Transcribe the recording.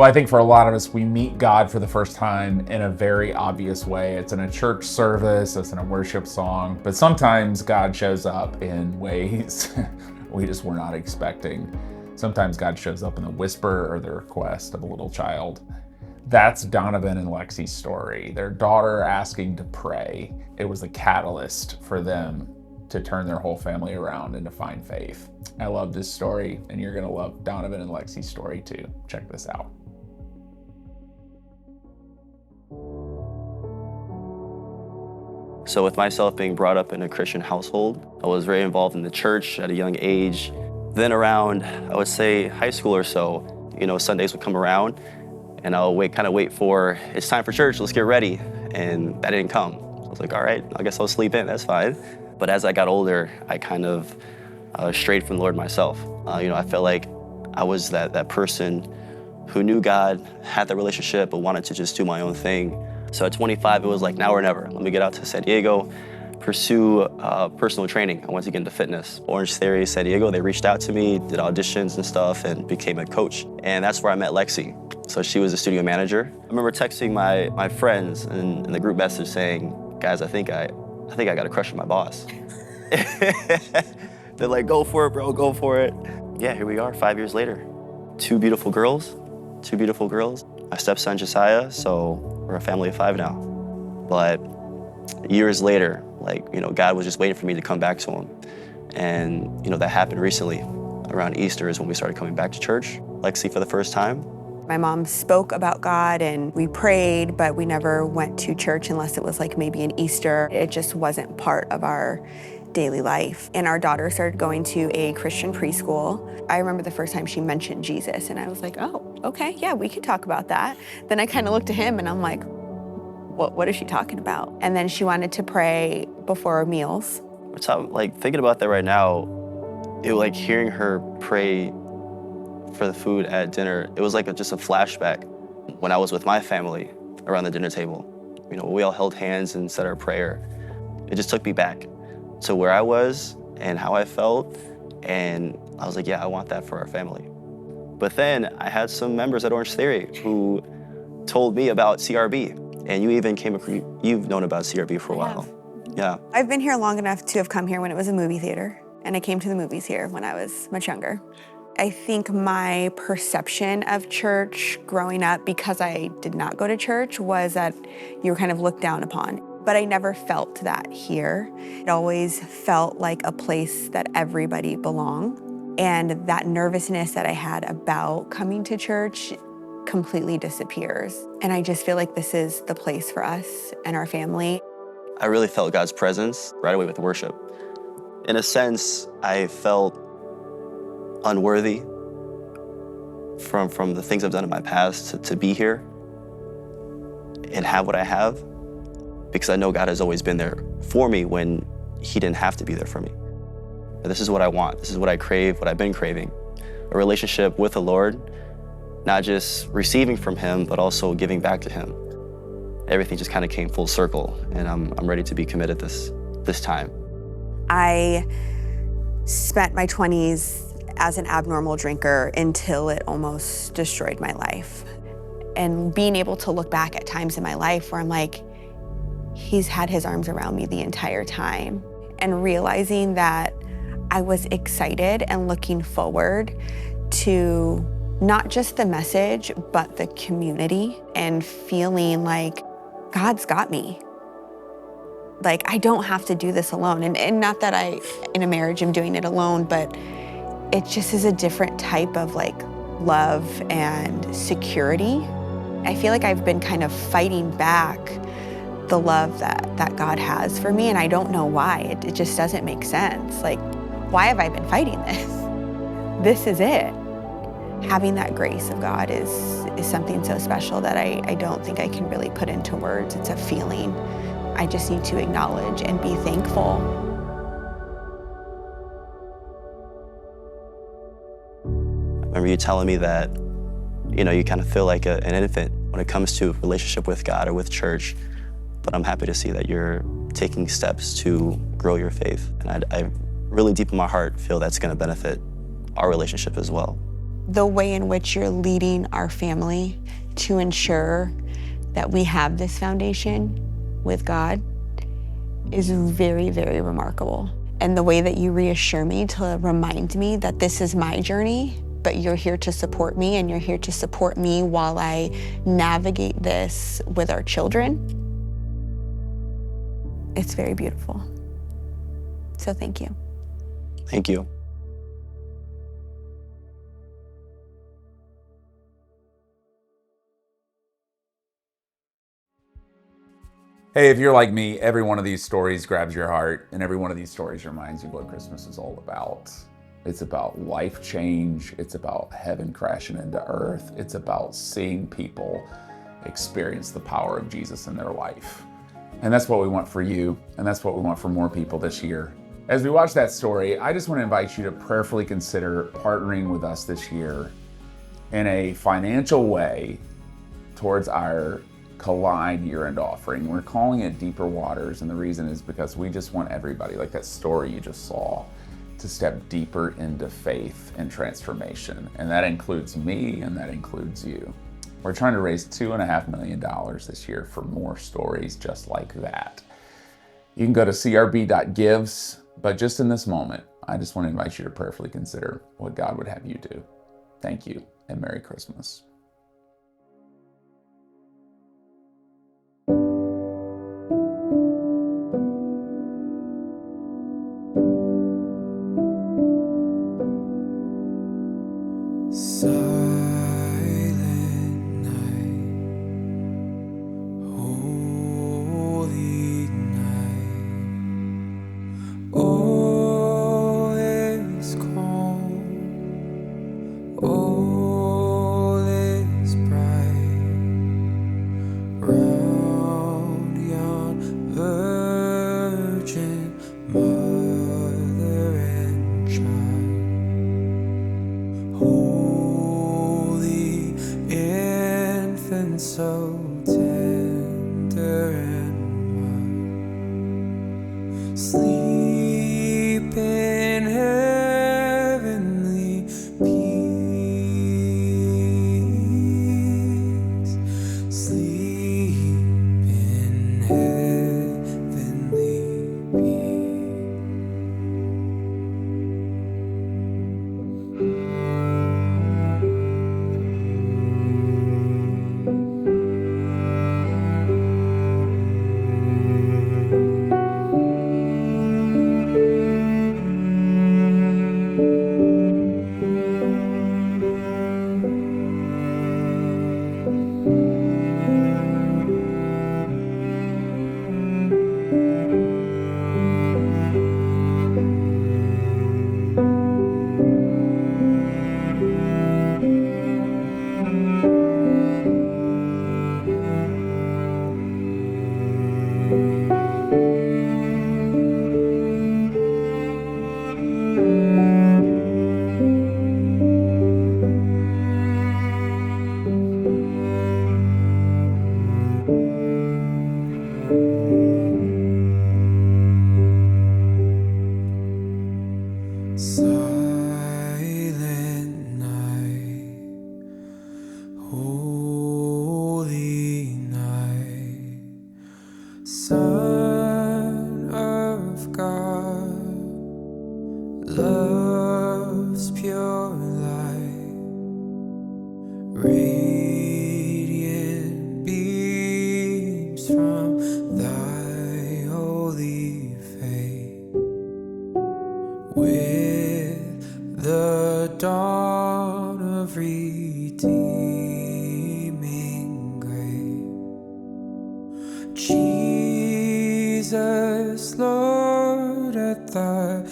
Well, I think for a lot of us, we meet God for the first time in a very obvious way. It's in a church service, it's in a worship song, but sometimes God shows up in ways we just were not expecting. Sometimes God shows up in the whisper or the request of a little child. That's Donovan and Alexie's story. Their daughter asking to pray. It was a catalyst for them to turn their whole family around and to find faith. I love this story, and you're gonna love Donovan and Alexie's story too. Check this out. So with myself being brought up in a Christian household, I was very involved in the church at a young age. Then around, I would say high school or so, Sundays would come around and I'll wait for, it's time for church, let's get ready. And that didn't come. So I was like, all right, I guess I'll sleep in, that's fine. But as I got older, I kind of strayed from the Lord myself. I felt like I was that person who knew God, had that relationship, but wanted to just do my own thing. So at 25, it was like now or never. Let me get out to San Diego, pursue personal training. I wanted to get into fitness. Orange Theory, San Diego, they reached out to me, did auditions and stuff, and became a coach. And that's where I met Alexie. So she was a studio manager. I remember texting my friends in the group message saying, guys, I think I got a crush on my boss. They're like, go for it, bro, go for it. Yeah, here we are, 5 years later. Two beautiful girls. My stepson, Josiah, so we're a family of 5 now. But years later, God was just waiting for me to come back to him. And, that happened recently. Around Easter is when we started coming back to church. Alexie for the first time. My mom spoke about God and we prayed, but we never went to church unless it was maybe an Easter. It just wasn't part of our daily life. And our daughter started going to a Christian preschool. I remember the first time she mentioned Jesus and I was like, oh, okay, yeah, we can talk about that. Then I kind of looked at him and I'm like, what is she talking about? And then she wanted to pray before meals. So, thinking about that right now, hearing her pray for the food at dinner, it was just a flashback when I was with my family around the dinner table. We all held hands and said our prayer. It just took me back to where I was and how I felt, and I was like, yeah, I want that for our family. But then I had some members at Orange Theory who told me about CRB, and you've known about CRB for a while. Yeah. I've been here long enough to have come here when it was a movie theater, and I came to the movies here when I was much younger. I think my perception of church growing up, because I did not go to church, was that you were kind of looked down upon. But I never felt that here. It always felt like a place that everybody belonged. And that nervousness that I had about coming to church completely disappears. And I just feel like this is the place for us and our family. I really felt God's presence right away with worship. In a sense, I felt unworthy from the things I've done in my past to be here and have what I have, because I know God has always been there for me when he didn't have to be there for me. But this is what I want. This is what I crave, what I've been craving. A relationship with the Lord, not just receiving from him, but also giving back to him. Everything just kind of came full circle, and I'm ready to be committed this time. I spent my 20s as an abnormal drinker until it almost destroyed my life. And being able to look back at times in my life where I'm like, he's had his arms around me the entire time. And realizing that I was excited and looking forward to not just the message, but the community, and feeling like God's got me. I don't have to do this alone. And not that in a marriage, I'm doing it alone, but it just is a different type of love and security. I feel like I've been kind of fighting back the love that God has for me, and I don't know why. It just doesn't make sense. Why have I been fighting this? This is it. Having that grace of God is something so special that I don't think I can really put into words. It's a feeling. I just need to acknowledge and be thankful. I remember you telling me that, you kind of feel like an infant when it comes to a relationship with God or with church, but I'm happy to see that you're taking steps to grow your faith. And I really deep in my heart feel that's gonna benefit our relationship as well. The way in which you're leading our family to ensure that we have this foundation with God is very, very remarkable. And the way that you reassure me to remind me that this is my journey, but you're here to support me, and you're here to support me while I navigate this with our children. It's very beautiful. So thank you. Thank you. Hey, if you're like me, every one of these stories grabs your heart, and every one of these stories reminds you what Christmas is all about. It's about life change. It's about heaven crashing into earth. It's about seeing people experience the power of Jesus in their life. And that's what we want for you, and that's what we want for more people this year. As we watch that story, I just want to invite you to prayerfully consider partnering with us this year in a financial way towards our Collide year-end offering. We're calling it Deeper Waters, and the reason is because we just want everybody, like that story you just saw, to step deeper into faith and transformation. And that includes me, and that includes you. We're trying to raise $2.5 million this year for more stories just like that. You can go to crb.gives, but just in this moment, I just want to invite you to prayerfully consider what God would have you do. Thank you, and Merry Christmas. Silent night, holy night, all is calm, all is bright, round yon virgin mother and child. Holy infant, so tender and mild, sleep in heavenly peace, sleep in heavenly peace. Silent night, holy night, Son of God, love's pure light, radiant beams from thy holy face. With the dawn of redeeming grace, Jesus, Lord, at thy